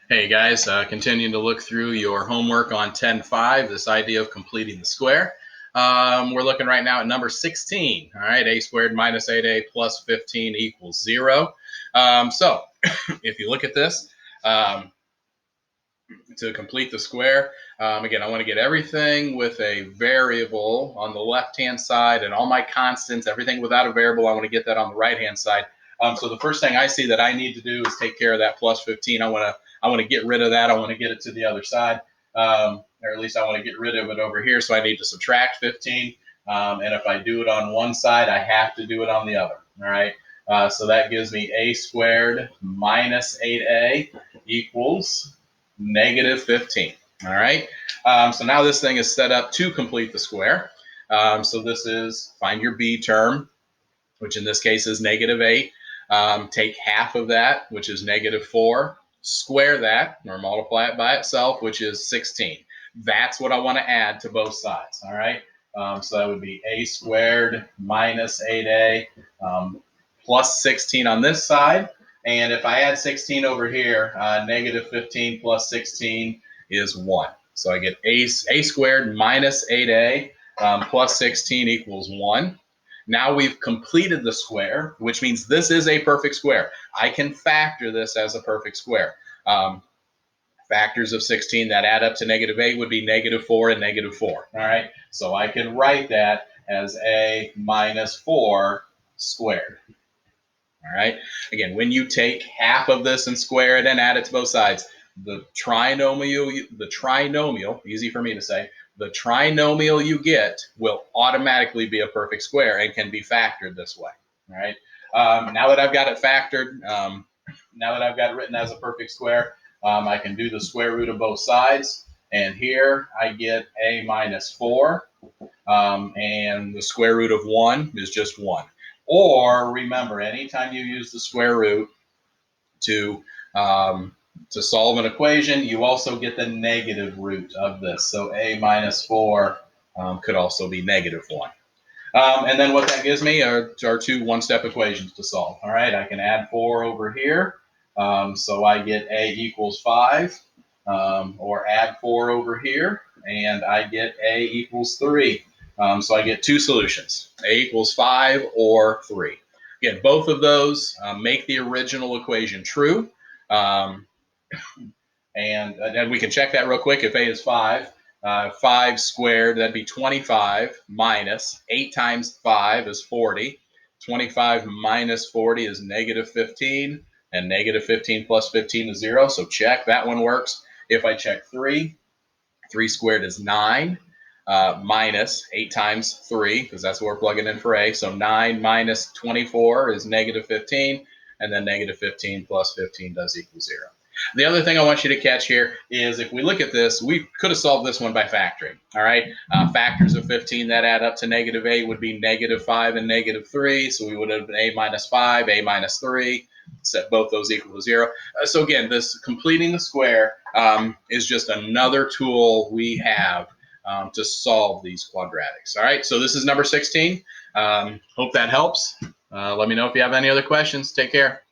Hey guys, continuing to look through your homework on 10.5, this idea of completing the square. We're looking right now at number 16. All right, a squared minus 8a plus 15 equals 0. So if you look at this, to complete the square, again, I want to get everything with a variable on the left-hand side and all my constants, everything without a variable, I want to get that on the right-hand side. So the first thing I see that I need to do is take care of that plus 15. I want to get rid of that. I want to get it to the other side, or at least I want to get rid of it over here. So I need to subtract 15. And if I do it on one side, I have to do it on the other. All right. So that gives me a squared minus 8a equals negative 15. All right. So now this thing is set up to complete the square. So this is find your b term, which in this case is negative 8. Take half of that, which is negative 4, square that, or multiply it by itself, which is 16. That's what I want to add to both sides. All right. So that would be a squared minus 8a plus 16 on this side. And if I add 16 over here, negative 15 plus 16 is 1. So I get a squared minus 8a plus 16 equals 1. Now we've completed the square, which means this is a perfect square. I can factor this as a perfect square. Factors of 16 that add up to negative 8 would be negative 4 and negative 4. All right, so I can write that as a minus 4 squared. All right, again, when you take half of this and square it and add it to both sides, the trinomial, easy for me to say, the trinomial you get will automatically be a perfect square and can be factored this way. All right, now that I've got it factored, now that I've got it written as a perfect square, I can do the square root of both sides. And here I get a minus 4, and the square root of 1 is just 1. Or remember, anytime you use the square root to solve an equation, you also get the negative root of this. So a minus 4 could also be negative 1. And then what that gives me are two one-step equations to solve. All right, I can add 4 over here. So I get a equals 5, or add 4 over here, and I get a equals 3. So I get two solutions, a equals 5 or 3. Again, both of those make the original equation true. And we can check that real quick. If a is 5, 5 squared, that'd be 25 minus 8 times 5 is 40. 25 minus 40 is negative 15, and negative 15 plus 15 is 0. So check, that one works. If I check 3, 3 squared is 9, minus 8 times 3, because that's what we're plugging in for a. So 9 minus 24 is negative 15, and then negative 15 plus 15 does equal 0. The other thing I want you to catch here is if we look at this, we could have solved this one by factoring. All right, factors of 15 that add up to negative 8 would be negative 5 and negative 3. So we would have been a minus 5, a minus 3. Set both those equal to 0. So again, this completing the square is just another tool we have to solve these quadratics. All right, so this is number 16. Hope that helps. Let me know if you have any other questions. Take care.